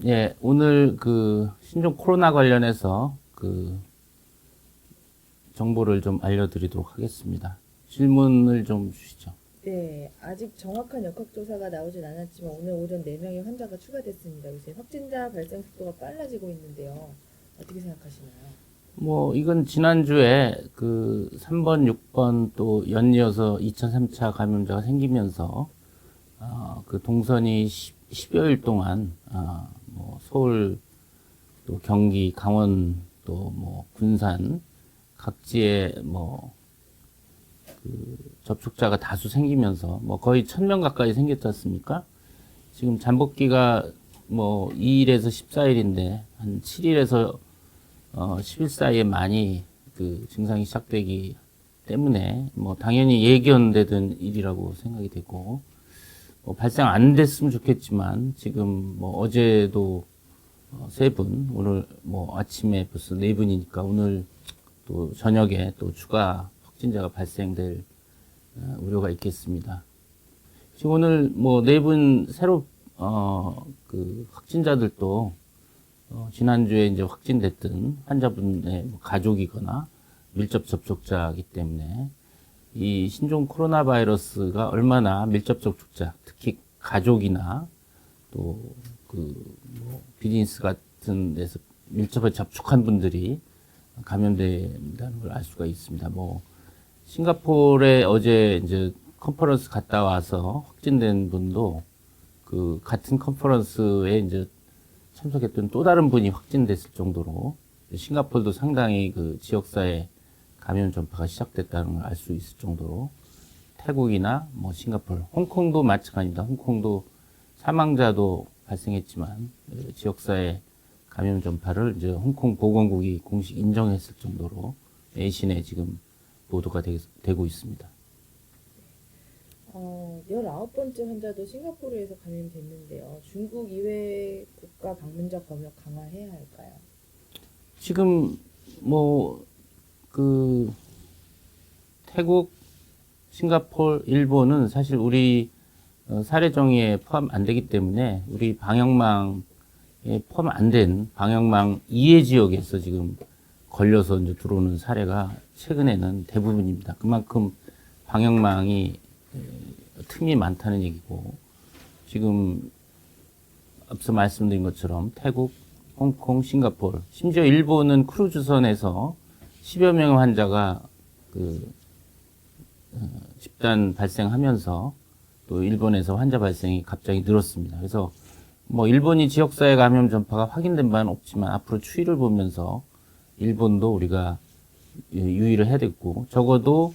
예, 오늘 그 신종 코로나 관련해서 그 정보를 좀 알려드리도록 하겠습니다. 질문을 좀 주시죠. 네, 아직 정확한 역학조사가 나오진 않았지만 오늘 오전 4명의 환자가 추가됐습니다. 요새 확진자 발생 속도가 빨라지고 있는데요. 어떻게 생각하시나요? 뭐 이건 지난주에 그 3번, 6번 또 연이어서 2차, 3차 감염자가 생기면서 그 동선이 10여일 동안 뭐 서울 또 경기, 강원 또 뭐 군산 각지에 뭐 접촉자가 다수 생기면서 뭐 거의 1000명 가까이 생겼지 않습니까? 지금 잠복기가 뭐 2일에서 14일인데 한 7일에서 10일 사이에 많이 그 증상이 시작되기 때문에 뭐 당연히 예견되던 일이라고 생각이 되고 뭐 발생 안 됐으면 좋겠지만 지금 뭐 어제도 3분, 오늘 뭐 아침에 벌써 4분이니까 오늘 또 저녁에 또 추가 확진자가 발생될 우려가 있겠습니다. 지금 오늘 뭐 4분 새로 그 확진자들도 지난주에 이제 확진됐던 환자분의 뭐 가족이거나 밀접 접촉자이기 때문에 이 신종 코로나 바이러스가 얼마나 밀접 접촉자, 특히 가족이나 또 그 뭐 비즈니스 같은 데서 밀접하게 접촉한 분들이 감염된다는 걸 알 수가 있습니다. 뭐 싱가포르에 어제 이제 컨퍼런스 갔다 와서 확진된 분도 그 같은 컨퍼런스에 이제 참석했던 또 다른 분이 확진됐을 정도로 싱가포르도 상당히 그 지역사회 감염 전파가 시작됐다는 걸 알 수 있을 정도로 태국이나 뭐 싱가포르, 홍콩도 마찬가지입니다. 홍콩도 사망자도 발생했지만 지역사회 감염 전파를 이제 홍콩 보건국이 공식 인정했을 정도로 외신에 지금 보도가 되고 있습니다. 19번째 환자도 싱가포르에서 감염됐는데요. 중국 이외 국가 방문자 검역 강화해야 할까요? 지금 뭐 그 태국, 싱가포르, 일본은 사실 우리 사례 정의에 포함 안 되기 때문에 우리 방역망에 포함 안 된 방역망 이해 지역에서 지금 걸려서 이제 들어오는 사례가 최근에는 대부분입니다. 그만큼 방역망이 틈이 많다는 얘기고 지금 앞서 말씀드린 것처럼 태국, 홍콩, 싱가포르, 심지어 일본은 크루즈선에서 10여 명의 환자가 그 집단 발생하면서 또 일본에서 환자 발생이 갑자기 늘었습니다. 그래서 뭐 일본이 지역사회 감염 전파가 확인된 바는 없지만 앞으로 추이를 보면서 일본도 우리가 유의를 해야 되고 적어도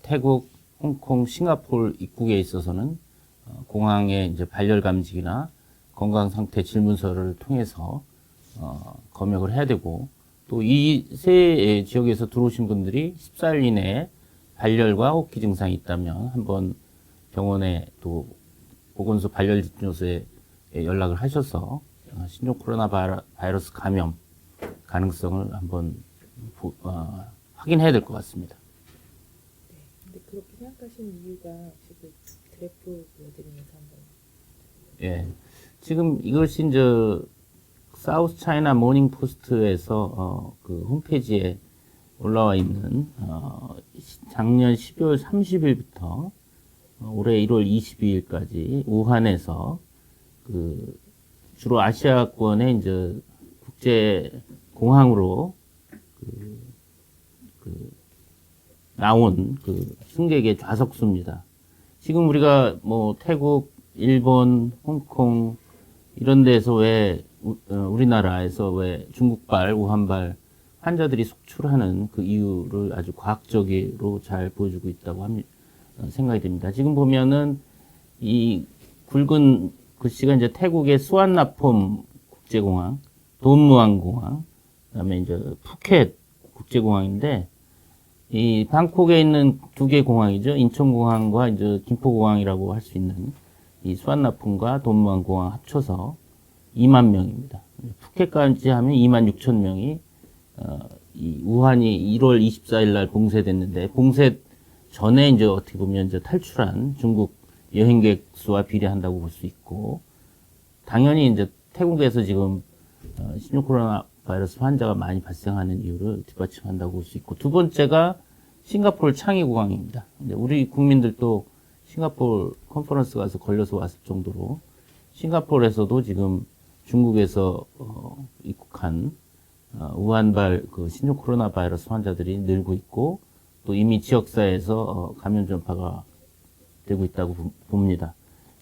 태국, 홍콩, 싱가포르 입국에 있어서는 공항의 이제 발열 감지기나 건강 상태 질문서를 통해서 검역을 해야 되고 또 이 세 지역에서 들어오신 분들이 14일 이내에 발열과 호흡기 증상이 있다면 한번 병원에 또 보건소 발열진료소에 연락을 하셔서 신종 코로나 바이러스 감염 가능성을 한번 확인해야 될 것 같습니다. 네, 근데 그렇게 생각하신 이유가 혹시 그 그래프 보여드리면서 한번. 예. 지금 이것이 이제 사우스 차이나 모닝 포스트에서 그 홈페이지에 올라와 있는 작년 12월 30일부터 올해 1월 22일까지 우한에서 그 주로 아시아권의 이제 국제 공항으로 나온 그 승객의 좌석수입니다. 지금 우리가 뭐 태국, 일본, 홍콩 이런 데서 왜 우리나라에서 왜 중국발, 우한발 환자들이 속출하는 그 이유를 아주 과학적으로 잘 보여주고 있다고 생각이 됩니다. 지금 보면은 이 굵은 글씨가 이제 태국의 수완나폼 국제공항, 돈무안 공항, 그다음에 이제 푸켓 국제공항인데 이 방콕에 있는 두 개 공항이죠. 인천공항과 이제 김포공항이라고 할 수 있는 이 수완나폼과 돈무안 공항 합쳐서 2만 명입니다. 푸켓까지 하면 2만 6천 명이 이 우한이 1월 24일 날 봉쇄됐는데 봉쇄 전에 이제 어떻게 보면 이제 탈출한 중국 여행객 수와 비례한다고 볼 수 있고 당연히 이제 태국에서 지금 신종 코로나 바이러스 환자가 많이 발생하는 이유를 뒷받침한다고 볼 수 있고, 두 번째가 싱가포르 창의 공항입니다. 이제 우리 국민들도 싱가포르 컨퍼런스 가서 걸려서 왔을 정도로 싱가포르에서도 지금 중국에서 입국한 우한발 그 신종 코로나 바이러스 환자들이 늘고 있고, 또 이미 지역사회에서 감염 전파가 되고 있다고 봅니다.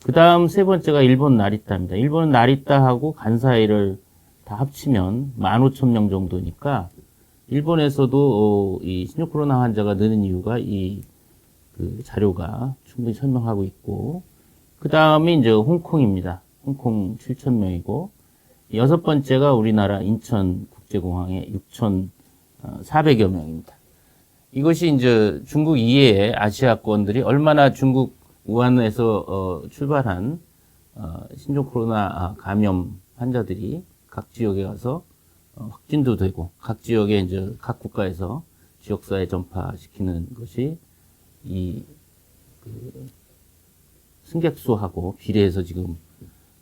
그 다음 세 번째가 일본 나리타입니다. 일본 나리타하고 간사이를 다 합치면 15,000명 정도니까, 일본에서도 이 신종 코로나 환자가 느는 이유가 그 자료가 충분히 설명하고 있고, 그 다음에 이제 홍콩입니다. 홍콩 7,000명이고, 여섯 번째가 우리나라 인천국제공항의 6,400여 명입니다. 이것이 이제 중국 이외의 아시아권들이 얼마나 중국 우한에서 출발한 신종 코로나 감염 환자들이 각 지역에 가서 확진도 되고, 각 지역에 이제 각 국가에서 지역사회 전파시키는 것이 그 승객수하고 비례해서 지금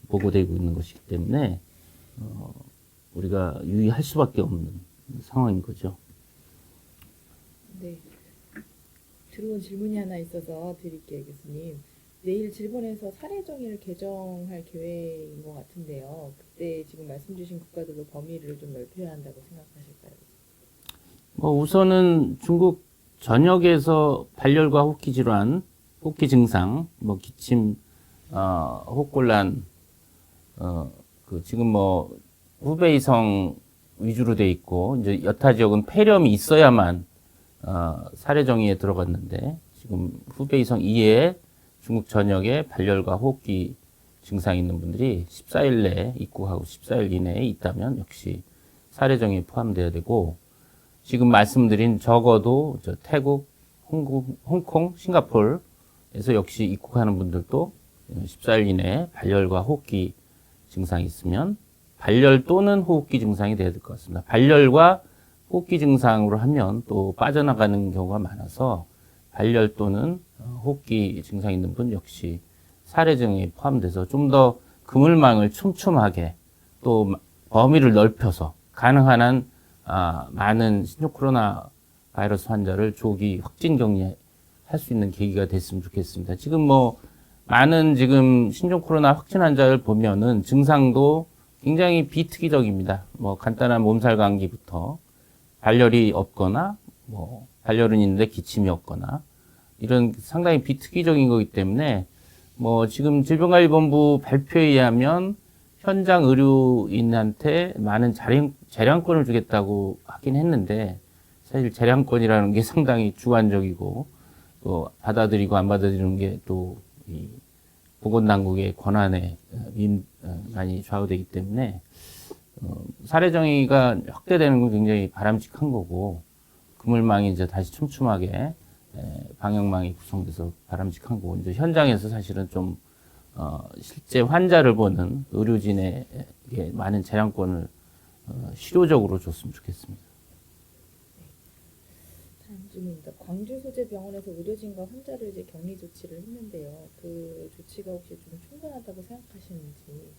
보고되고 있는 것이기 때문에 우리가 유의할 수밖에 없는 상황인 거죠. 네. 들어온 질문이 하나 있어서 드릴게요, 교수님. 내일 일본에서 사례정의를 개정할 계획인 것 같은데요. 그때 지금 말씀 주신 국가들로 범위를 좀 넓혀야 한다고 생각하실까요? 우선은 중국 전역에서 발열과 호흡기 질환, 호흡기 증상, 기침, 호흡곤란, 지금 후베이성 위주로 돼 있고, 이제 여타 지역은 폐렴이 있어야만 사례정의에 들어갔는데, 지금 후베이성 이외에 중국 전역에 발열과 호흡기 증상이 있는 분들이 14일 내에 입국하고 14일 이내에 있다면 역시 사례정의에 포함돼야 되고, 지금 말씀드린 적어도 태국, 홍콩, 싱가포르에서 역시 입국하는 분들도 14일 이내에 발열과 호흡기 증상이 있으면 발열 또는 호흡기 증상이 돼야 될 것 같습니다. 발열과 호흡기 증상으로 하면 또 빠져나가는 경우가 많아서 발열 또는 호흡기 증상 있는 분 역시 사례정의에 포함돼서 좀 더 그물망을 촘촘하게 또 범위를 넓혀서 가능한 한 많은 신종 코로나 바이러스 환자를 조기 확진 격리할 수 있는 계기가 됐으면 좋겠습니다. 지금 많은 지금 신종 코로나 확진 환자를 보면은 증상도 굉장히 비특이적입니다. 간단한 몸살 감기부터 발열이 없거나 발열은 있는데 기침이 없거나 이런 상당히 비특이적인 거기 때문에 지금 질병관리본부 발표에 의하면 현장 의료인한테 많은 재량권을 주겠다고 하긴 했는데, 사실 재량권이라는 게 상당히 주관적이고 또 받아들이고 안 받아들이는 게 또 이 보건당국의 권한에 많이 좌우되기 때문에 사례정의가 확대되는 건 굉장히 바람직한 거고, 그물망이 이제 다시 촘촘하게 방역망이 구성돼서 바람직한 거고, 이제 현장에서 사실은 좀 실제 환자를 보는 의료진에게 많은 재량권을 실효적으로 줬으면 좋겠습니다. 다음 질문입니다. 광주 소재 병원에서 의료진과 환자를 이제 격리 조치를 했는데요. 그 조치가 혹시 좀 충분하다고 생각하시는지?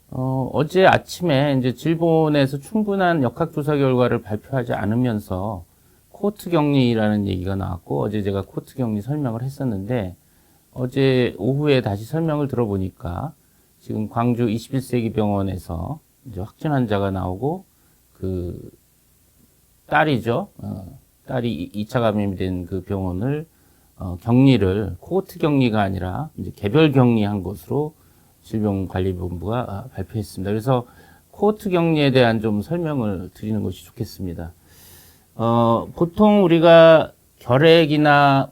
어제 아침에 이제 질본에서 충분한 역학조사 결과를 발표하지 않으면서 코트 격리라는 얘기가 나왔고, 어제 제가 코트 격리 설명을 했었는데, 어제 오후에 다시 설명을 들어보니까 지금 광주 21세기 병원에서 이제 확진 환자가 나오고, 그 딸이죠. 딸이 2차 감염이 된 그 병원을 격리를 코호트 격리가 아니라 이제 개별 격리한 것으로 질병관리본부가 발표했습니다. 그래서 코호트 격리에 대한 좀 설명을 드리는 것이 좋겠습니다. 보통 우리가 결핵이나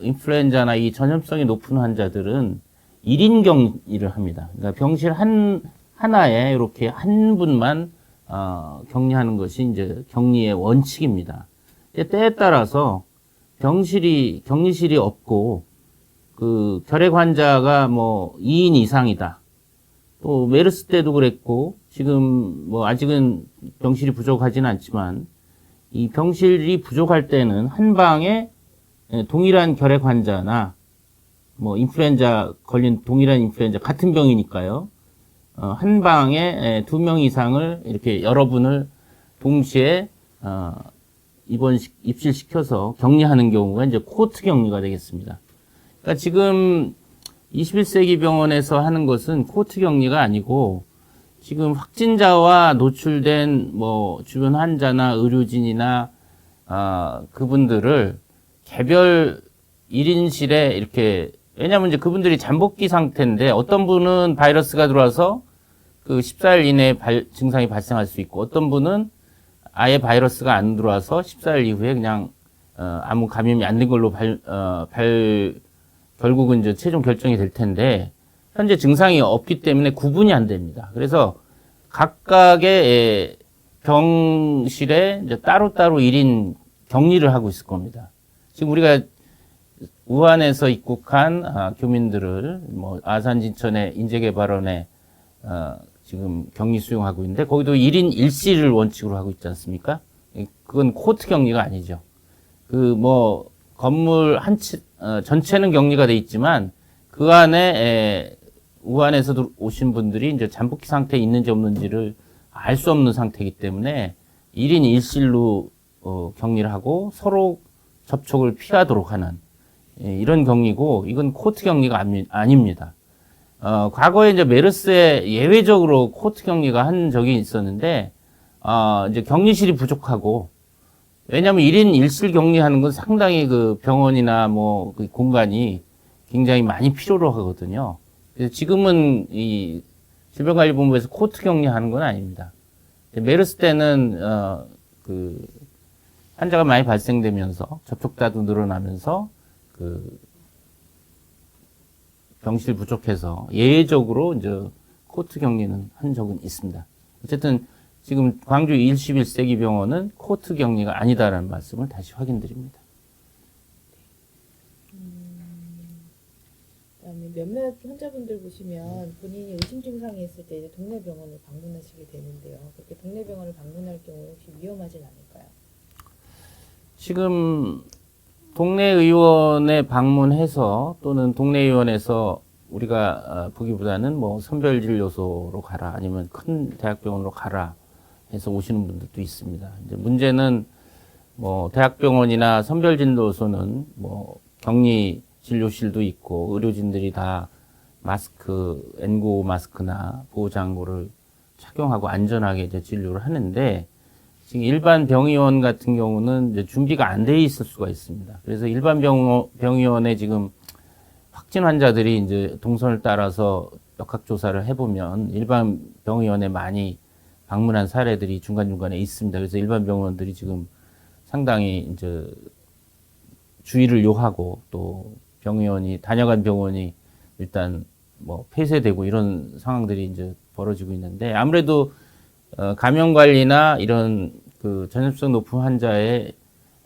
인플루엔자나 이 전염성이 높은 환자들은 1인 격리를 합니다. 그러니까 병실 하나에 이렇게 한 분만 격리하는 것이 이제 격리의 원칙입니다. 때에 따라서 격리실이 없고 그 결핵 환자가 2인 이상이다. 또 메르스 때도 그랬고, 지금 아직은 병실이 부족하지는 않지만, 이 병실이 부족할 때는 한 방에 동일한 결핵 환자나 인플루엔자 걸린 동일한 인플루엔자 같은 병이니까요. 한 방에 2명 이상을 이렇게 여러분을 동시에 입실시켜서 격리하는 경우가 이제 코호트 격리가 되겠습니다. 그러니까 지금 21세기 병원에서 하는 것은 코호트 격리가 아니고 지금 확진자와 노출된 뭐 주변 환자나 의료진이나 그분들을 개별 1인실에 이렇게, 왜냐면 이제 그분들이 잠복기 상태인데 어떤 분은 바이러스가 들어와서 그 14일 이내에 증상이 발생할 수 있고 어떤 분은 아예 바이러스가 안 들어와서 14일 이후에 그냥 아무 감염이 안 된 걸로 결국은 이제 최종 결정이 될 텐데 현재 증상이 없기 때문에 구분이 안 됩니다. 그래서 각각의 병실에 이제 따로따로 1인 격리를 하고 있을 겁니다. 지금 우리가 우한에서 입국한 교민들을 뭐 아산 진천의 인재개발원에 지금 격리 수용하고 있는데 거기도 1인 1실을 원칙으로 하고 있지 않습니까? 그건 코호트 격리가 아니죠. 그 뭐 건물 전체는 격리가 돼 있지만 그 안에 우한에서 오신 분들이 이제 잠복기 상태에 있는지 없는지를 알 수 없는 상태이기 때문에 1인 1실로 격리를 하고 서로 접촉을 피하도록 하는 이런 격리고 이건 코호트 격리가 아닙니다. 과거에 이제 메르스에 예외적으로 코호트 격리가 한 적이 있었는데 이제 격리실이 부족하고 왜냐하면 1인 1실 격리하는 건 상당히 그 병원이나 뭐 그 공간이 굉장히 많이 필요로 하거든요. 그래서 지금은 이 질병관리본부에서 코호트 격리하는 건 아닙니다. 메르스 때는 그 환자가 많이 발생되면서 접촉자도 늘어나면서 그 병실 부족해서 예외적으로 이제 코호트 격리는 한 적은 있습니다. 어쨌든 지금 광주 21세기 병원은 코호트 격리가 아니다라는 말씀을 다시 확인드립니다. 그다음에 몇몇 환자분들 보시면 본인이 의심 증상이 있을 때 이제 동네 병원을 방문하시게 되는데요. 그렇게 동네 병원을 방문할 경우 혹시 위험하진 않을까요? 지금 동네 의원에 방문해서 또는 동네 의원에서 우리가 보기보다는 뭐 선별진료소로 가라 아니면 큰 대학병원으로 가라 해서 오시는 분들도 있습니다. 이제 문제는 뭐 대학병원이나 선별진료소는 뭐 격리 진료실도 있고 의료진들이 다 마스크, N95 마스크나 보호장구를 착용하고 안전하게 이제 진료를 하는데 지금 일반 병의원 같은 경우는 이제 준비가 안 돼 있을 수가 있습니다. 그래서 일반 병의원에 지금 확진 환자들이 이제 동선을 따라서 역학조사를 해보면 일반 병의원에 많이 방문한 사례들이 중간중간에 있습니다. 그래서 일반 병원들이 지금 상당히 이제 주의를 요하고 또 병의원이 다녀간 병원이 일단 뭐 폐쇄되고 이런 상황들이 이제 벌어지고 있는데 아무래도 감염 관리나 이런 그 전염성 높은 환자의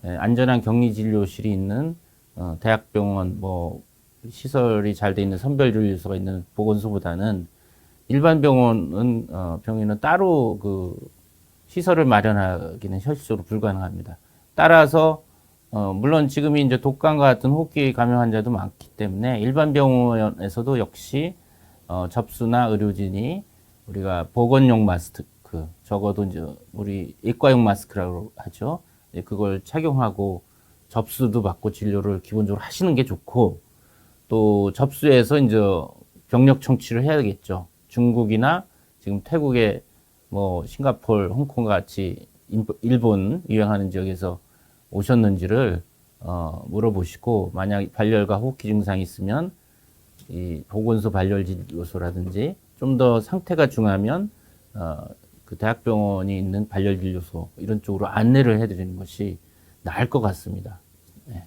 안전한 격리 진료실이 있는 대학병원 뭐 시설이 잘 돼 있는 선별진료소가 있는 보건소보다는 일반 병원은 병원은 따로 그 시설을 마련하기는 현실적으로 불가능합니다. 따라서 물론 지금이 이제 독감과 같은 호흡기 감염 환자도 많기 때문에 일반 병원에서도 역시 접수나 의료진이 우리가 보건용 마스크 적어도 이제 우리 외과용 마스크라고 하죠. 그걸 착용하고 접수도 받고 진료를 기본적으로 하시는 게 좋고 또 접수해서 이제 병력 청취를 해야겠죠. 중국이나 지금 태국에 뭐 싱가포르, 홍콩 같이 일본 유행하는 지역에서 오셨는지를 물어보시고 만약 발열과 호흡기 증상이 있으면 이 보건소 발열진료소라든지 좀 더 상태가 중하면 그 대학병원이 있는 발열진료소 이런 쪽으로 안내를 해드리는 것이 나을 것 같습니다. 네.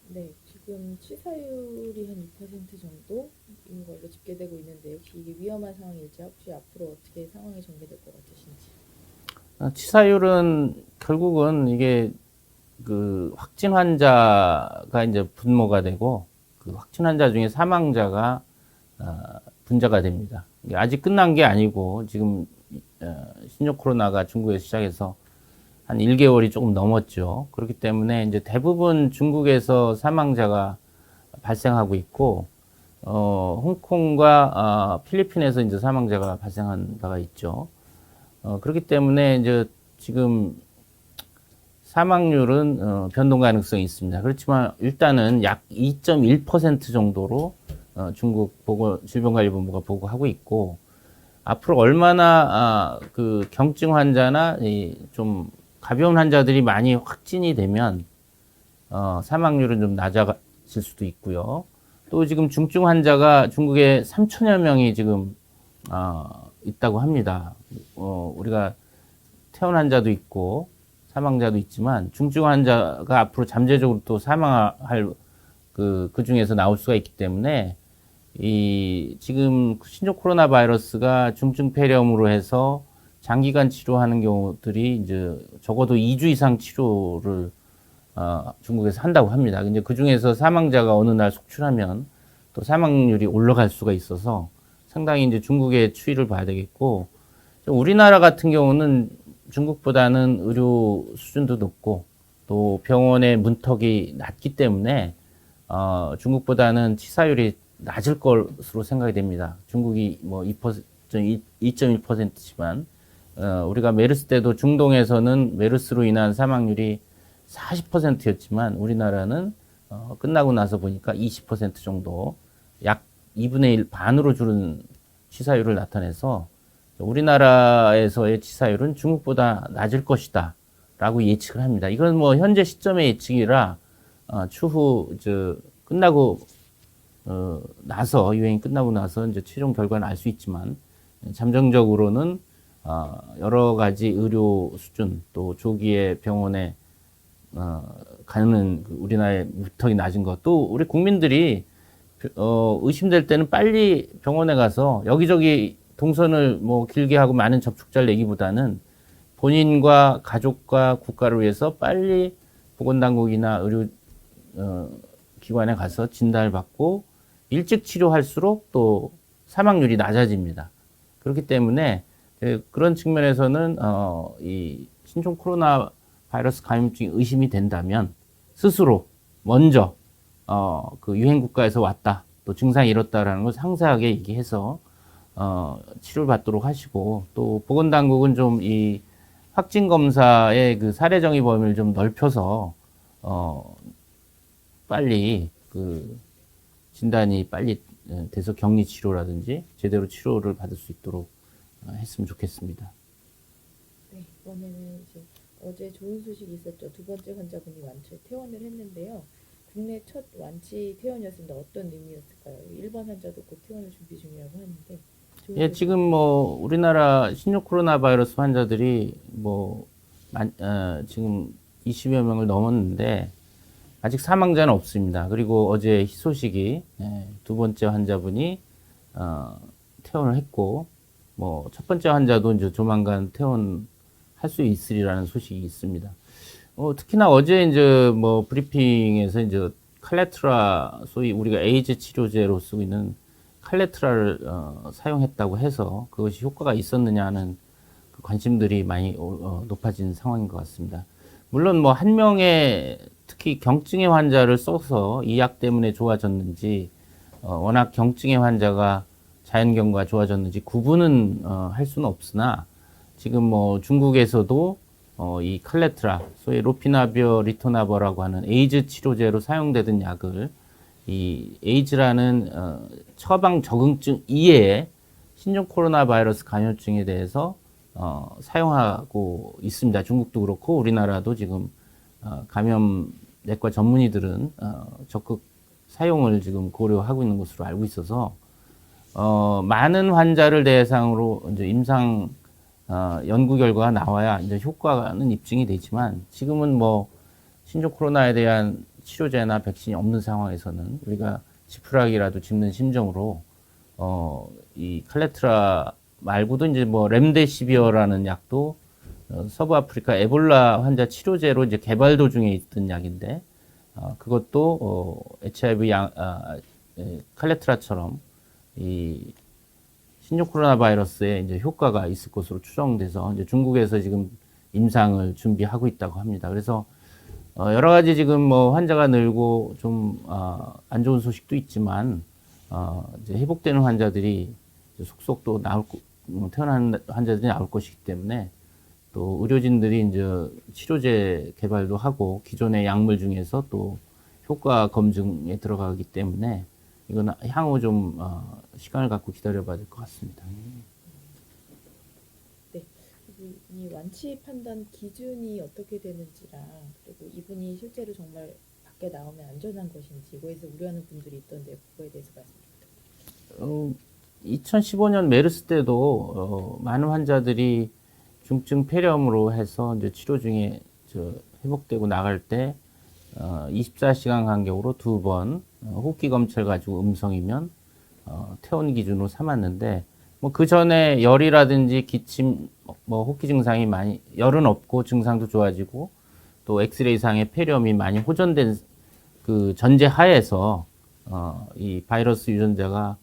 네, 지금 치사율이 한 2% 정도인 걸로 집계되고 있는데 혹시 이게 위험한 상황일지 혹시 앞으로 어떻게 상황이 전개될 것 같으신지? 치사율은 결국은 이게 그 확진 환자가 이제 분모가 되고 그 확진 환자 중에 사망자가 분자가 됩니다. 이게 아직 끝난 게 아니고 지금 신종 코로나가 중국에서 시작해서 한 1개월이 조금 넘었죠. 그렇기 때문에 이제 대부분 중국에서 사망자가 발생하고 있고 홍콩과 필리핀에서 이제 사망자가 발생한 바가 있죠. 그렇기 때문에 이제 지금 사망률은 변동 가능성이 있습니다. 그렇지만 일단은 약 2.1% 정도로 중국 질병관리본부가 보고하고 있고, 앞으로 얼마나 그 경증 환자나 좀 가벼운 환자들이 많이 확진이 되면 사망률은 좀 낮아질 수도 있고요. 또 지금 중증 환자가 중국에 3천여 명이 지금 있다고 합니다. 우리가 퇴원 환자도 있고 사망자도 있지만 중증 환자가 앞으로 잠재적으로 또 사망할 그 중에서 나올 수가 있기 때문에 지금 신종 코로나 바이러스가 중증 폐렴으로 해서 장기간 치료하는 경우들이 이제 적어도 2주 이상 치료를 중국에서 한다고 합니다. 근데 그 중에서 사망자가 어느 날 속출하면 또 사망률이 올라갈 수가 있어서 상당히 이제 중국의 추이를 봐야 되겠고, 우리나라 같은 경우는 중국보다는 의료 수준도 높고 또 병원의 문턱이 낮기 때문에 중국보다는 치사율이 낮을 것으로 생각이 됩니다. 중국이 뭐 2.1%지만 우리가 메르스 때도 중동에서는 메르스로 인한 사망률이 40%였지만 우리나라는 끝나고 나서 보니까 20% 정도, 약 2분의 1 반으로 줄은 치사율을 나타내서 우리나라에서의 치사율은 중국보다 낮을 것이다 라고 예측을 합니다. 이건 뭐 현재 시점의 예측이라 추후 끝나고 나서, 유행이 끝나고 나서 이제 최종 결과는 알 수 있지만, 잠정적으로는 여러 가지 의료 수준, 또 조기에 병원에 가는 우리나라의 무턱이 낮은 것, 또 우리 국민들이 의심될 때는 빨리 병원에 가서 여기저기 동선을 뭐 길게 하고 많은 접촉자를 내기보다는 본인과 가족과 국가를 위해서 빨리 보건당국이나 의료 기관에 가서 진단을 받고 일찍 치료할수록 또 사망률이 낮아집니다. 그렇기 때문에 그런 측면에서는 이 신종 코로나 바이러스 감염증이 의심이 된다면 스스로 먼저 그 유행 국가에서 왔다, 또 증상이 이렇다라는 걸 상세하게 얘기해서 치료를 받도록 하시고, 또 보건당국은 좀 이 확진 검사의 그 사례 정의 범위를 좀 넓혀서 빨리 그 진단이 빨리 돼서 격리 치료라든지 제대로 치료를 받을 수 있도록 했으면 좋겠습니다. 네, 이번에는 이제 어제 좋은 소식이 있었죠. 두 번째 환자분이 완치 퇴원을 했는데요. 국내 첫 완치 퇴원이었습니다. 어떤 의미였을까요? 1번 환자도 곧 퇴원을 준비 중이라고 하는데. 예, 지금 뭐 우리나라 신종 코로나 바이러스 환자들이 지금 20여 명을 넘었는데 아직 사망자는 없습니다. 그리고 어제 희소식이 두 번째 환자분이 퇴원을 했고, 뭐 첫 번째 환자도 이제 조만간 퇴원할 수 있으리라는 소식이 있습니다. 특히나 어제 이제 뭐 브리핑에서 이제 칼레트라, 소위 우리가 에이즈 치료제로 쓰고 있는 칼레트라를 사용했다고 해서 그것이 효과가 있었느냐 하는 그 관심들이 많이 높아진 상황인 것 같습니다. 물론 뭐 한 명의 특히 경증의 환자를 써서 이 약 때문에 좋아졌는지, 워낙 경증의 환자가 자연경과 좋아졌는지 구분은 할 수는 없으나, 지금 뭐 중국에서도 이 칼레트라, 소위 로피나비어 리토나버라고 하는 에이즈 치료제로 사용되던 약을 이 에이즈라는 처방 적응증 이외에 신종 코로나 바이러스 감염증에 대해서 사용하고 있습니다. 중국도 그렇고 우리나라도 지금 감염내과 전문의들은 적극 사용을 지금 고려하고 있는 것으로 알고 있어서 많은 환자를 대상으로 이제 임상 연구 결과가 나와야 이제 효과는 입증이 되지만, 지금은 뭐 신종 코로나에 대한 치료제나 백신이 없는 상황에서는 우리가 지푸라기라도 짚는 심정으로 이 칼레트라 말고도 이제 뭐 렘데시비어라는 약도 서부 아프리카 에볼라 환자 치료제로 이제 개발 도중에 있던 약인데, 그것도 HIV 칼레트라처럼 이 신종 코로나 바이러스에 이제 효과가 있을 것으로 추정돼서 이제 중국에서 지금 임상을 준비하고 있다고 합니다. 그래서 여러 가지 지금 뭐 환자가 늘고 좀 안 좋은 소식도 있지만 이제 회복되는 환자들이 이제 속속 또 태어난 환자들이 나올 것이기 때문에 또 의료진들이 이제 치료제 개발도 하고 기존의 약물 중에서 또 효과 검증에 들어가기 때문에 이건 향후 좀 시간을 갖고 기다려봐야 될 것 같습니다. 네. 그리고 이 완치 판단 기준이 어떻게 되는지랑 그리고 이분이 실제로 정말 밖에 나오면 안전한 것인지 이거에서 우려하는 분들이 있던데 그거에 대해서 말씀 좀 부탁드립니다. 2015년 메르스 때도 많은 환자들이 중증 폐렴으로 해서 이제 치료 중에 회복되고 나갈 때 24시간 간격으로 2번 호흡기 검체를 가지고 음성이면 퇴원 기준으로 삼았는데 뭐 그 전에 열이라든지 기침, 뭐 호흡기 증상이 많이 열은 없고 증상도 좋아지고 또 엑스레이상의 폐렴이 많이 호전된 그 전제 하에서 이 바이러스 유전자가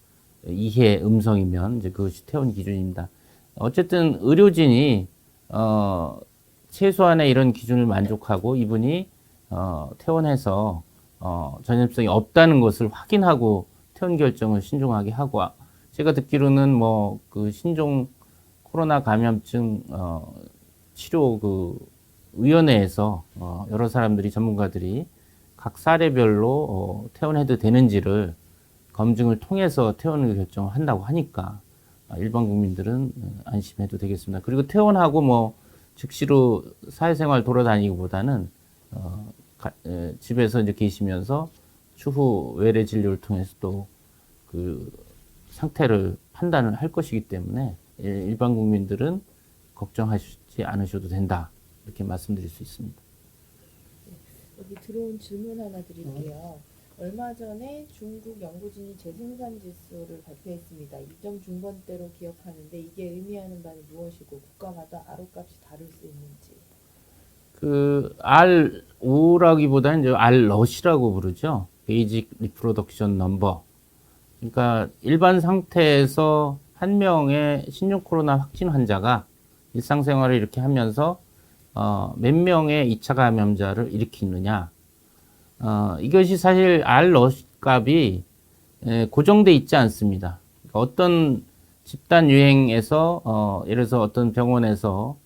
2회 음성이면 이제 그것이 퇴원 기준입니다. 어쨌든 의료진이 최소한의 이런 기준을 만족하고 이분이 퇴원해서 전염성이 없다는 것을 확인하고 퇴원 결정을 신중하게 하고 제가 듣기로는 뭐 그 신종 코로나 감염증 치료 그 위원회에서 여러 사람들이 전문가들이 각 사례별로 퇴원해도 되는지를 검증을 통해서 퇴원을 결정한다고 하니까 일반 국민들은 안심해도 되겠습니다. 그리고 퇴원하고 뭐 즉시로 사회생활 돌아다니기보다는 집에서 이제 계시면서 추후 외래 진료를 통해서 또 그 상태를 판단을 할 것이기 때문에 일반 국민들은 걱정하지 않으셔도 된다. 이렇게 말씀드릴 수 있습니다. 여기 들어온 질문 하나 드릴게요. 얼마 전에 중국 연구진이 재생산 지수를 발표했습니다. 2점 중반대로 기억하는데 이게 의미하는 바는 무엇이고 국가마다 R값이 다를 수 있는지. 그 R5라기보다는 이제 R럿이라고 부르죠. 베이직 리프로덕션 넘버. 그러니까 일반 상태에서 한 명의 신종 코로나 확진 환자가 일상생활을 이렇게 하면서 몇 명의 2차 감염자를 일으키느냐. 이것이 사실 R럿 값이 고정돼 있지 않습니다. 그러니까 어떤 집단 유행에서 예를 들어서 어떤 병원에서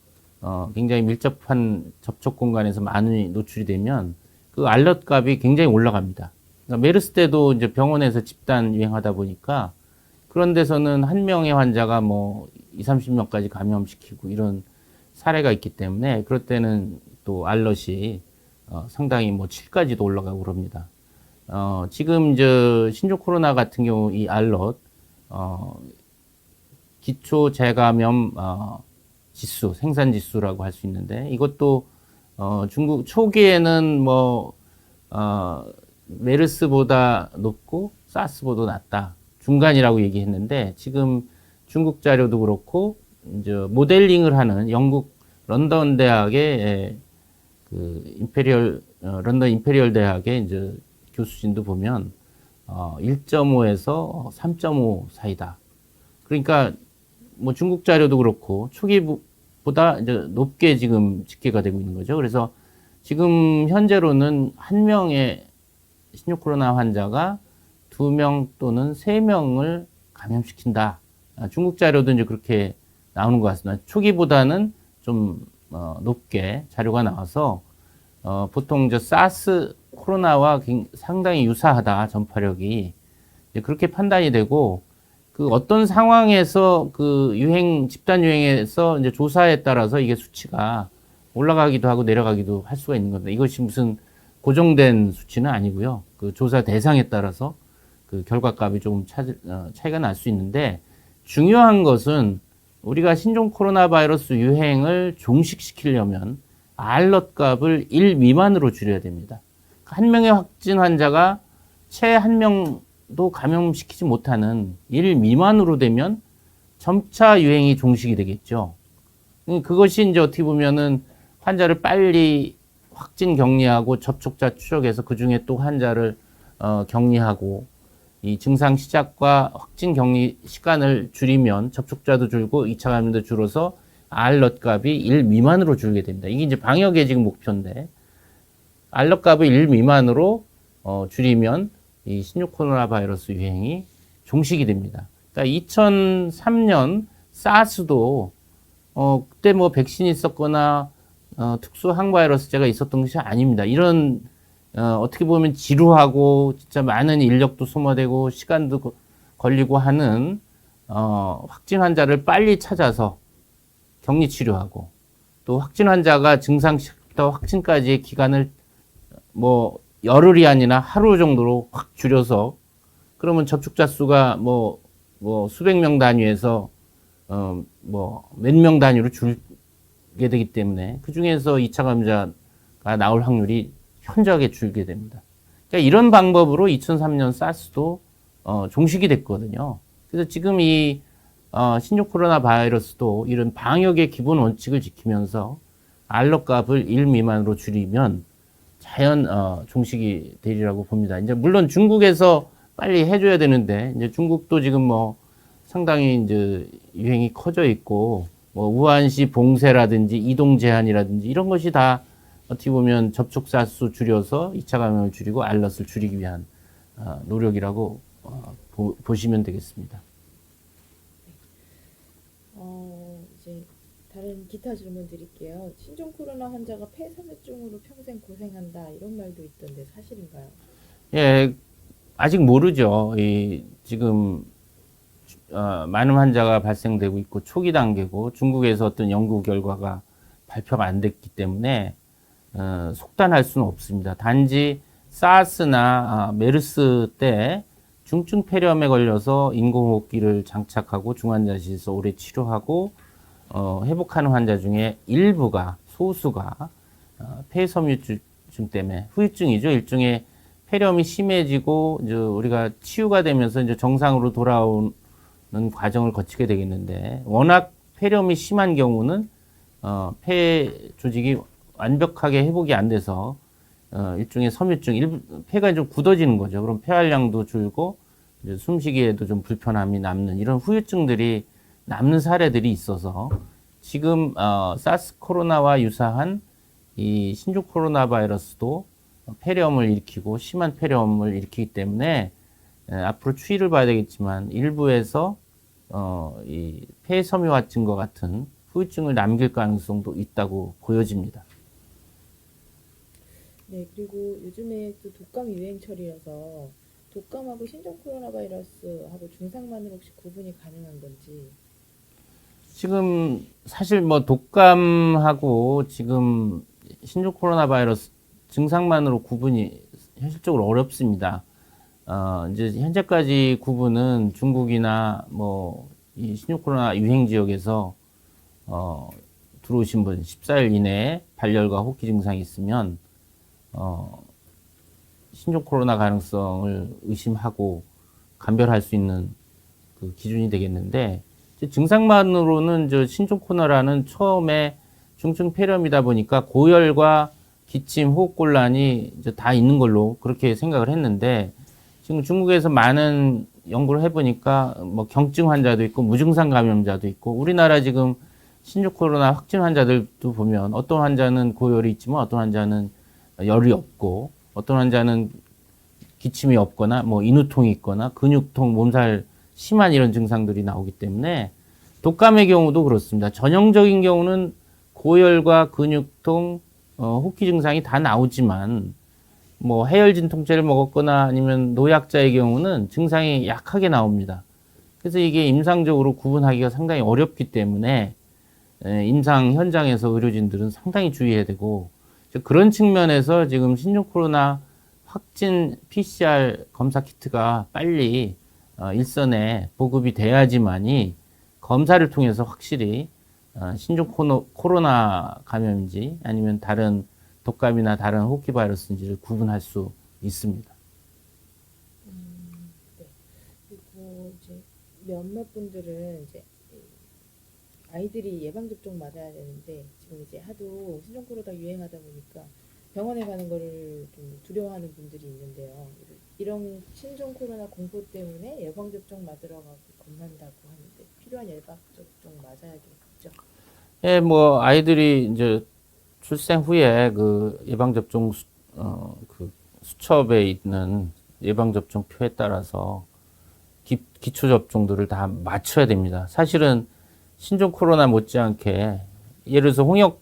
굉장히 밀접한 접촉 공간에서 많이 노출이 되면 그 R럿 값이 굉장히 올라갑니다. 그러니까 메르스 때도 이제 병원에서 집단 유행하다 보니까 그런 데서는 한 명의 환자가 뭐 20, 30명까지 감염시키고 이런 사례가 있기 때문에 그럴 때는 또 R럿이 상당히 뭐 7까지도 올라가고 그럽니다. 지금 이제 신종 코로나 같은 경우 이 R럿 기초 재감염 지수, 생산 지수라고 할 수 있는데 이것도 중국 초기에는 뭐 메르스보다 높고 사스보다 낮다. 중간이라고 얘기했는데 지금 중국 자료도 그렇고 이제 모델링을 하는 영국 런던 대학의 그 런던 임페리얼 대학의 이제 교수진도 보면 1.5에서 3.5 사이다. 그러니까 뭐 중국 자료도 그렇고 초기보다 이제 높게 지금 집계가 되고 있는 거죠. 그래서 지금 현재로는 한 명의 신종 코로나 환자가 2명 또는 3명을 감염시킨다. 중국 자료도 이제 그렇게 나오는 것 같습니다. 초기보다는 좀 높게 자료가 나와서 보통 저 사스 코로나와 상당히 유사하다 전파력이 그렇게 판단이 되고 그 어떤 상황에서 그 집단 유행에서 이제 조사에 따라서 이게 수치가 올라가기도 하고 내려가기도 할 수가 있는 겁니다. 이것이 무슨 고정된 수치는 아니고요. 그 조사 대상에 따라서 그 결과값이 조금 차이가 날 수 있는데 중요한 것은 우리가 신종 코로나 바이러스 유행을 종식시키려면 R럿 값을 1 미만으로 줄여야 됩니다. 한 명의 확진 환자가 채 한 명도 감염시키지 못하는 1 미만으로 되면 점차 유행이 종식이 되겠죠. 그것이 이제 어떻게 보면은 환자를 빨리 확진 격리하고 접촉자 추적해서 그 중에 또 환자를 격리하고 이 증상 시작과 확진 격리 시간을 줄이면 접촉자도 줄고 2차 감염도 줄어서 R럿 값이 1 미만으로 줄게 됩니다. 이게 이제 방역의 지금 목표인데 R럿 값을 1 미만으로 줄이면 이 신종 코로나 바이러스 유행이 종식이 됩니다. 그러니까 2003년 사스도 그때 뭐 백신이 있었거나 특수 항바이러스제가 있었던 것이 아닙니다. 이런 어떻게 보면 지루하고 진짜 많은 인력도 소모되고 시간도 걸리고 하는 확진 환자를 빨리 찾아서 격리 치료하고 또 확진 환자가 증상부터 확진까지의 기간을 뭐 열흘이 아니라 하루 정도로 확 줄여서 그러면 접촉자 수가 뭐 수백 명 단위에서 뭐 몇 명 단위로 줄게 되기 때문에 그 중에서 2차 감염자가 나올 확률이 현저하게 줄게 됩니다. 그러니까 이런 방법으로 2003년 사스도 종식이 됐거든요. 그래서 지금 이 신종 코로나 바이러스도 이런 방역의 기본 원칙을 지키면서 R 값을 1 미만으로 줄이면 자연 종식이 되리라고 봅니다. 이제 물론 중국에서 빨리 해줘야 되는데 이제 중국도 지금 뭐 상당히 이제 유행이 커져 있고 뭐 우한시 봉쇄라든지 이동 제한이라든지 이런 것이 다 어떻게 보면 접촉자 수 줄여서 2차 감염을 줄이고 알럿을 줄이기 위한 노력이라고 보시면 되겠습니다. 이제 다른 기타 질문 드릴게요. 신종 코로나 환자가 폐섬유증으로 평생 고생한다 이런 말도 있던데 사실인가요? 예, 아직 모르죠. 지금 많은 환자가 발생되고 있고 초기 단계고 중국에서 어떤 연구 결과가 발표가 안 됐기 때문에 속단할 수는 없습니다. 단지 사스나 메르스 때 중증 폐렴에 걸려서 인공호흡기를 장착하고 중환자실에서 오래 치료하고 회복하는 환자 중에 일부가 소수가 폐섬유증 때문에 후유증이죠. 일종의 폐렴이 심해지고 이제 우리가 치유가 되면서 이제 정상으로 돌아오는 과정을 거치게 되겠는데 워낙 폐렴이 심한 경우는 폐 조직이 완벽하게 회복이 안 돼서 일종의 섬유증, 폐가 좀 굳어지는 거죠. 그럼 폐활량도 줄고 이제 숨쉬기에도 좀 불편함이 남는 이런 후유증들이 남는 사례들이 있어서 지금 사스 코로나와 유사한 이 신종 코로나 바이러스도 폐렴을 일으키고 심한 폐렴을 일으키기 때문에 앞으로 추이를 봐야 되겠지만 일부에서 이 폐섬유화증과 같은 후유증을 남길 가능성도 있다고 보여집니다. 네, 그리고 요즘에 또 독감이 유행철이라서 독감하고 신종 코로나 바이러스하고 중상만으로 혹시 구분이 가능한 건지. 지금 사실 뭐 독감하고 지금 신종 코로나 바이러스 증상만으로 구분이 현실적으로 어렵습니다. 이제 현재까지 구분은 중국이나 뭐 이 신종 코로나 유행 지역에서 들어오신 분 14일 이내에 발열과 호흡기 증상이 있으면 신종 코로나 가능성을 의심하고 감별할 수 있는 그 기준이 되겠는데 증상만으로는 저 신종 코로나라는 처음에 중증 폐렴이다 보니까 고열과 기침, 호흡곤란이 이제 다 있는 걸로 그렇게 생각을 했는데 지금 중국에서 많은 연구를 해보니까 뭐 경증 환자도 있고 무증상 감염자도 있고 우리나라 지금 신종 코로나 확진 환자들도 보면 어떤 환자는 고열이 있지만 어떤 환자는 열이 없고 어떤 환자는 기침이 없거나 뭐 인후통이 있거나 근육통, 몸살 심한 이런 증상들이 나오기 때문에 독감의 경우도 그렇습니다. 전형적인 경우는 고열과 근육통, 호흡기 증상이 다 나오지만 뭐 해열진 통제를 먹었거나 아니면 노약자의 경우는 증상이 약하게 나옵니다. 그래서 이게 임상적으로 구분하기가 상당히 어렵기 때문에 임상 현장에서 의료진들은 상당히 주의해야 되고 그런 측면에서 지금 신종 코로나 확진 PCR 검사 키트가 빨리 일선에 보급이 돼야지만이 검사를 통해서 확실히 신종 코로나 감염인지 아니면 다른 독감이나 다른 호흡기 바이러스인지를 구분할 수 있습니다. 네. 그리고 이제 몇몇 분들은 이제 아이들이 예방 접종 맞아야 되는데 지금 이제 하도 신종 코로나 유행하다 보니까 병원에 가는 거를 좀 두려워하는 분들이 있는데요. 이런 신종 코로나 공포 때문에 예방 접종 맞으러 가고 겁난다고 하는데 필요한 예방 접종 맞아야겠죠. 예, 뭐 아이들이 이제 출생 후에 그 예방 접종 그 수첩에 있는 예방 접종 표에 따라서 기초 접종들을 다 맞춰야 됩니다. 사실은 신종 코로나 못지않게 예를 들어서 홍역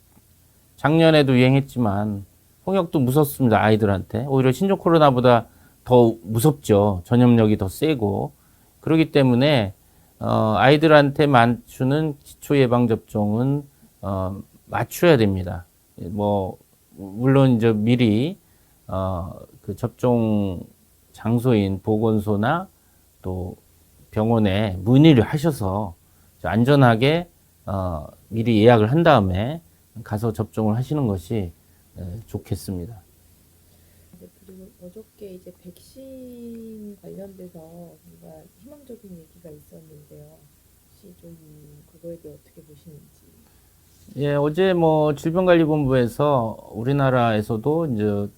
작년에도 유행했지만 홍역도 무섭습니다. 아이들한테. 오히려 신종 코로나보다 더 무섭죠. 전염력이 더 세고. 그렇기 때문에 아이들한테 맞추는 기초 예방 접종은 맞춰야 됩니다. 뭐 물론 이제 미리 그 접종 장소인 보건소나 또 병원에 문의를 하셔서 안전하게 미리 예약을 한 다음에 가서 접종을 하시는 것이 좋겠습니다. 그리고 어저께 이제 백신 관련돼서 뭔가 희망적인 얘기가 있었는데요. 혹시 좀 그거에 대해 어떻게 보시는지. 예, 어제 뭐 질병관리본부에서 우리나라에서도 이제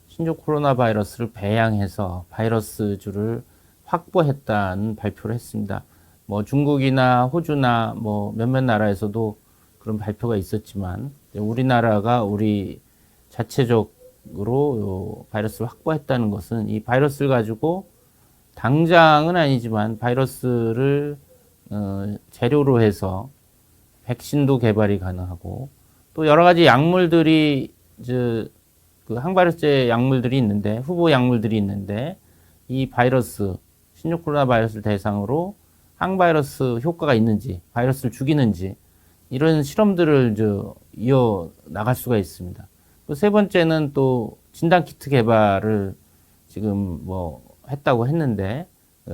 신종 코로나 바이러스를 배양해서 바이러스주를 확보했다는 발표를 했습니다. 뭐 중국이나 호주나 뭐 몇몇 나라에서도 그런 발표가 있었지만 우리나라가 우리 자체적으로 요 바이러스를 확보했다는 것은 이 바이러스를 가지고 당장은 아니지만 바이러스를 재료로 해서 백신도 개발이 가능하고 또 여러 가지 약물들이 이제 그 항바이러스제 약물들이 있는데 후보 약물들이 있는데 이 바이러스 신종 코로나 바이러스를 대상으로 항바이러스 효과가 있는지 바이러스를 죽이는지 이런 실험들을 이제 이어 나갈 수가 있습니다. 또 세 번째는 또 진단 키트 개발을 지금 뭐 했다고 했는데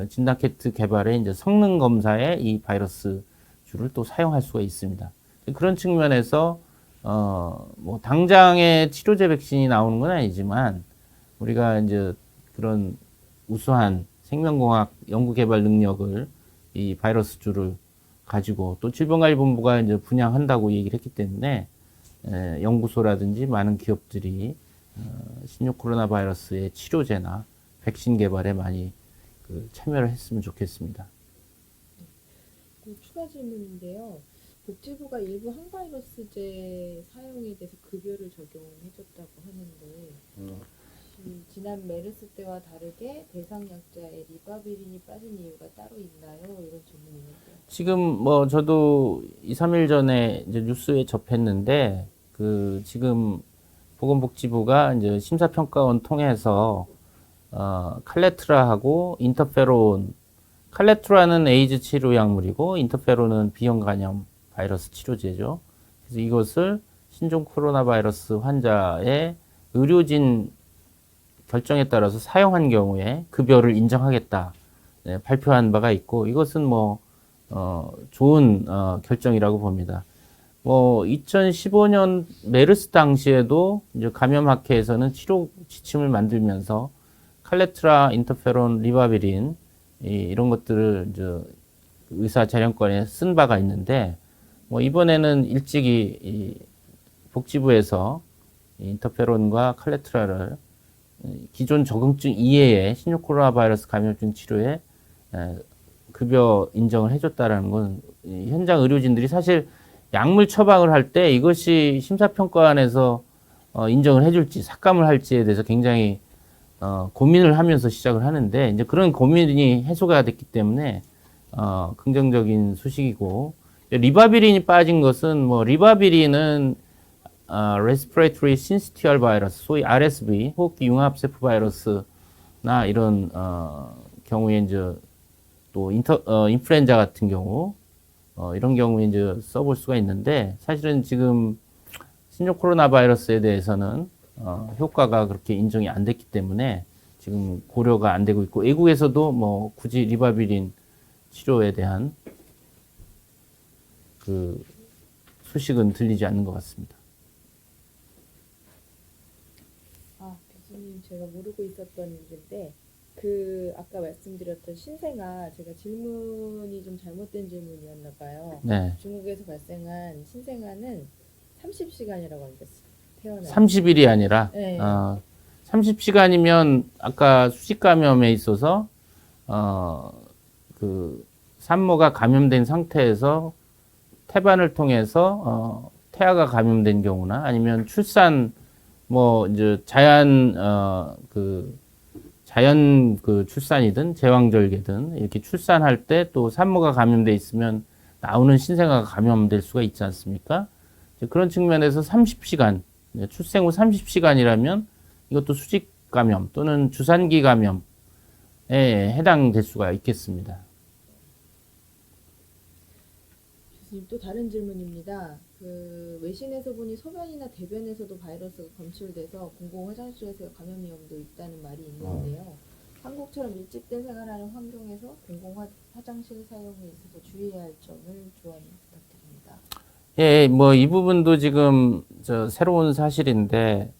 진단 키트 개발에 이제 성능 검사에 이 바이러스 주를 또 사용할 수가 있습니다. 그런 측면에서 뭐 당장에 치료제 백신이 나오는 건 아니지만 우리가 이제 그런 우수한 생명공학 연구 개발 능력을 이 바이러스 주를 가지고 또 질병관리본부가 이제 분양한다고 얘기를 했기 때문에 연구소라든지 많은 기업들이 신종 코로나 바이러스의 치료제나 백신 개발에 많이 참여를 했으면 좋겠습니다. 추가 질문인데요. 복지부가 일부 항바이러스제 사용에 대해서 급여를 적용해줬다고 하는데 지난 메르스 때와 다르게 대상 약자의 리바비린이 빠진 이유가 따로 있나요? 이런 질문인데요. 지금 뭐 저도 2, 3일 전에 이제 뉴스에 접했는데 그 지금 보건복지부가 이제 심사평가원 통해서 칼레트라하고 인터페론 칼레트라는 에이즈 치료 약물이고 인터페론은 비형 간염 바이러스 치료제죠. 그래서 이것을 신종 코로나 바이러스 환자의 의료진 결정에 따라서 사용한 경우에 급여를 인정하겠다 발표한 바가 있고 이것은 뭐 좋은 결정이라고 봅니다. 뭐 2015년 메르스 당시에도 이제 감염학회에서는 치료 지침을 만들면서 칼레트라, 인터페론, 리바비린 이런 것들을 이제 의사 재량권에 쓴 바가 있는데 뭐 이번에는 일찍이 이 복지부에서 인터페론과 칼레트라를 기존 적응증 이외에 신종 코로나 바이러스 감염증 치료에 급여 인정을 해줬다라는 건 현장 의료진들이 사실 약물 처방을 할 때 이것이 심사평가원에서 인정을 해줄지 삭감을 할지에 대해서 굉장히 고민을 하면서 시작을 하는데 이제 그런 고민이 해소가 됐기 때문에 긍정적인 소식이고 리바비린이 빠진 것은 뭐 리바비린은 Respiratory Syncytial Virus, 소위 RSV, 호흡기 융합세포 바이러스나 이런 경우에 이제 또 인플루엔자 같은 경우 이런 경우에 이제 써볼 수가 있는데 사실은 지금 신종 코로나 바이러스에 대해서는 효과가 그렇게 인정이 안 됐기 때문에 지금 고려가 안 되고 있고 외국에서도 뭐 굳이 리바비린 치료에 대한 그 소식은 들리지 않는 것 같습니다. 교수님 제가 모르고 있었던 일인데 그 아까 말씀드렸던 신생아 제가 질문이 좀 잘못된 질문이었나 봐요. 네. 중국에서 발생한 신생아는 30시간이라고 합니다. 태어나 30일이 아니라 네. 30시간이면 아까 수직 감염에 있어서 그 산모가 감염된 상태에서 태반을 통해서 태아가 감염된 경우나 아니면 출산 뭐 이제 자연 그 출산이든 제왕절개든 이렇게 출산할 때 또 산모가 감염돼 있으면 나오는 신생아가 감염될 수가 있지 않습니까? 이제 그런 측면에서 30시간, 출생 후 30시간이라면 이것도 수직 감염 또는 주산기 감염에 해당될 수가 있겠습니다. 교수님 또 다른 질문입니다. 그 외신에서 보니 소변이나 대변에서도 바이러스가 검출돼서 공공 화장실에서 감염 위험도 있다는 말이 있는데요. 한국처럼 밀집된 생활하는 환경에서 공공 화장실 사용에 있어서 주의해야 할 점을 조언 부탁드립니다. 예, 뭐 이 부분도 지금 새로운 사실인데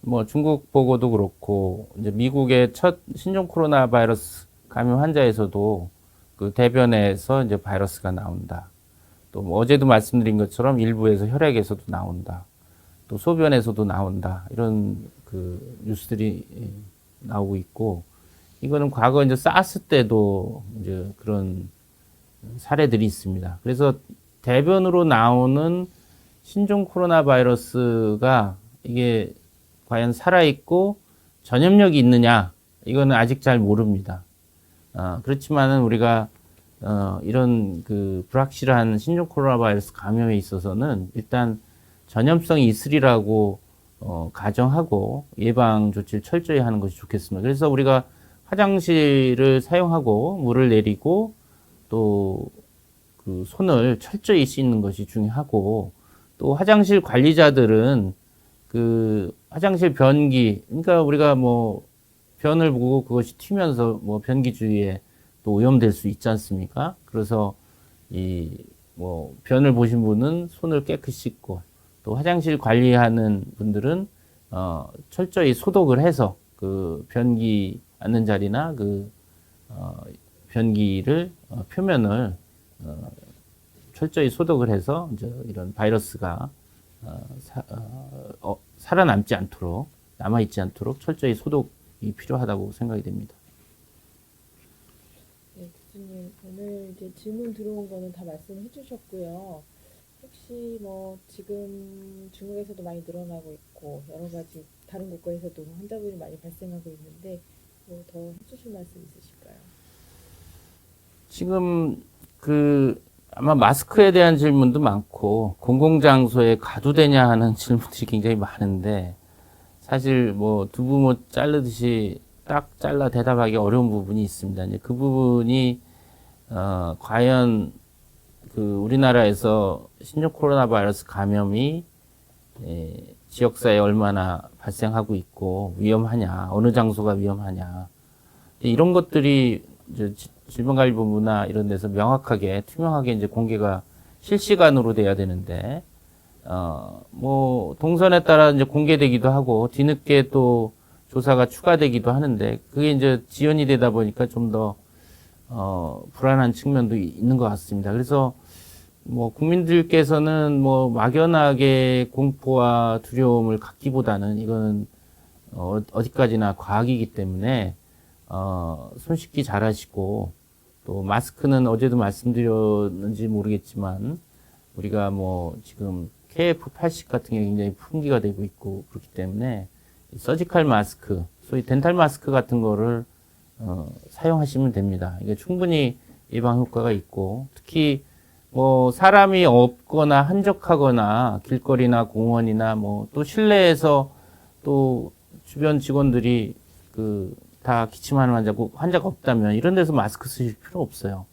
뭐 중국 보고도 그렇고 이제 미국의 첫 신종 코로나 바이러스 감염 환자에서도 그 대변에서 이제 바이러스가 나온다. 또뭐 어제도 말씀드린 것처럼 일부에서 혈액에서도 나온다. 또 소변에서도 나온다. 이런 그 뉴스들이 나오고 있고 이거는 과거 이제 사스 때도 이제 그런 사례들이 있습니다. 그래서 대변으로 나오는 신종 코로나 바이러스가 이게 과연 살아있고 전염력이 있느냐, 이거는 아직 잘 모릅니다. 그렇지만은 우리가, 이런 그 불확실한 신종 코로나 바이러스 감염에 있어서는 일단 전염성이 있으리라고, 가정하고 예방 조치를 철저히 하는 것이 좋겠습니다. 그래서 우리가 화장실을 사용하고 물을 내리고 또 그 손을 철저히 씻는 것이 중요하고 또 화장실 관리자들은 그 화장실 변기, 그러니까 우리가 뭐 변을 보고 그것이 튀면서 뭐 변기 주위에 또 오염될 수 있지 않습니까? 그래서 이 뭐 변을 보신 분은 손을 깨끗이 씻고 또 화장실 관리하는 분들은 철저히 소독을 해서 그 변기 앉는 자리나 그 변기를 표면을 철저히 소독을 해서 이제 이런 바이러스가 살아남지 않도록, 남아있지 않도록 철저히 소독이 필요하다고 생각이 됩니다. 네, 교수님 오늘 이제 질문 들어온 거는 다 말씀해 주셨고요. 혹시 뭐 지금 중국에서도 많이 늘어나고 있고 여러 가지 다른 국가에서도 환자분이 많이 발생하고 있는데 뭐 더 해주실 말씀 있으실까요? 지금 그 아마 마스크에 대한 질문도 많고 공공장소에 가도 되냐 하는 질문들이 굉장히 많은데 사실 뭐 두부못 자르듯이 딱 잘라 대답하기 어려운 부분이 있습니다. 이제 그 부분이 과연 그 우리나라에서 신종 코로나 바이러스 감염이 지역사회에 얼마나 발생하고 있고 위험하냐, 어느 장소가 위험하냐 이런 것들이 이제 질병관리본부나 이런 데서 명확하게 투명하게 이제 공개가 실시간으로 돼야 되는데 뭐 동선에 따라 이제 공개되기도 하고 뒤늦게 또 조사가 추가되기도 하는데 그게 이제 지연이 되다 보니까 좀 더 불안한 측면도 있는 것 같습니다. 그래서 뭐 국민들께서는 뭐 막연하게 공포와 두려움을 갖기보다는 이거는 어디까지나 과학이기 때문에 손 씻기 잘 하시고 또 마스크는 어제도 말씀드렸는지 모르겠지만 우리가 뭐 지금 KF80 같은 게 굉장히 풍기가 되고 있고 그렇기 때문에 서지컬 마스크, 소위 덴탈 마스크 같은 거를 사용하시면 됩니다. 이게 충분히 예방 효과가 있고 특히 뭐 사람이 없거나 한적하거나 길거리나 공원이나 뭐 또 실내에서 또 주변 직원들이 그 다 기침하는 환자가 없다면 이런 데서 마스크 쓰실 필요 없어요.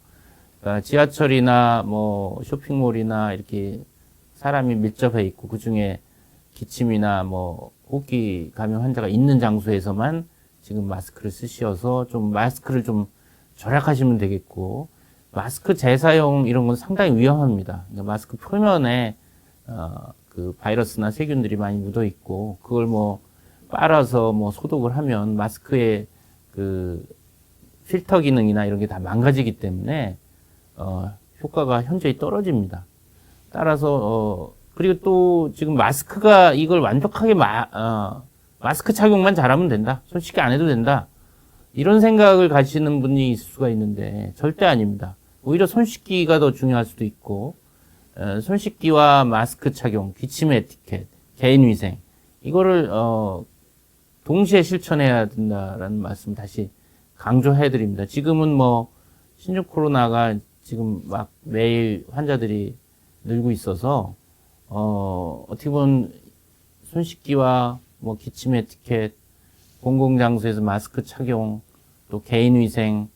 그러니까 지하철이나 뭐 쇼핑몰이나 이렇게 사람이 밀접해 있고 그 중에 기침이나 뭐 호흡기 감염 환자가 있는 장소에서만 지금 마스크를 쓰셔서 좀 마스크를 좀 절약하시면 되겠고 마스크 재사용 이런 건 상당히 위험합니다. 그러니까 마스크 표면에 그 바이러스나 세균들이 많이 묻어 있고 그걸 뭐 빨아서 뭐 소독을 하면 마스크의 그 필터 기능이나 이런 게 다 망가지기 때문에 효과가 현저히 떨어집니다. 따라서 그리고 또 지금 마스크가 이걸 완벽하게 마스크 착용만 잘하면 된다. 손 씻기 안 해도 된다. 이런 생각을 가지시는 분이 있을 수가 있는데 절대 아닙니다. 오히려 손 씻기가 더 중요할 수도 있고 손 씻기와 마스크 착용, 기침 에티켓, 개인 위생 이거를 동시에 실천해야 된다라는 말씀 다시 강조해 드립니다. 지금은 뭐 신종 코로나가 지금 막 매일 환자들이 늘고 있어서 어떻게 보면 손 씻기와 뭐 기침 에티켓, 공공장소에서 마스크 착용, 또 개인위생,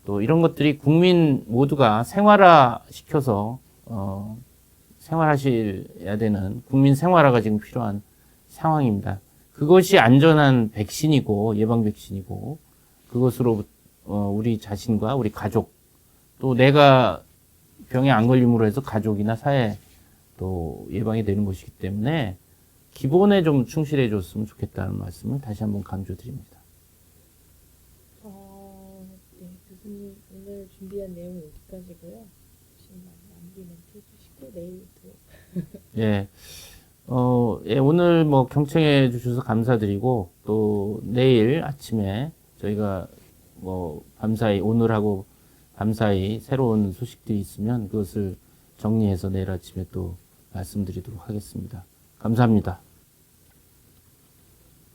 또 이런 것들이 국민 모두가 생활화 시켜서 생활하셔야 되는 국민 생활화가 지금 필요한 상황입니다. 그것이 안전한 백신이고 예방 백신이고 그것으로 우리 자신과 우리 가족 또 내가 병에 안 걸림으로 해서 가족이나 사회 또 예방이 되는 것이기 때문에 기본에 좀 충실해 줬으면 좋겠다는 말씀을 다시 한번 강조드립니다. 네, 교수님 오늘 준비한 내용은 여기까지고요. 혹시 마무리 멘트 해주시고 내일 또 예. 예, 오늘 뭐 경청해 주셔서 감사드리고 또 내일 아침에 저희가 뭐 밤사이 오늘하고 밤사이 새로운 소식들이 있으면 그것을 정리해서 내일 아침에 또 말씀드리도록 하겠습니다. 감사합니다.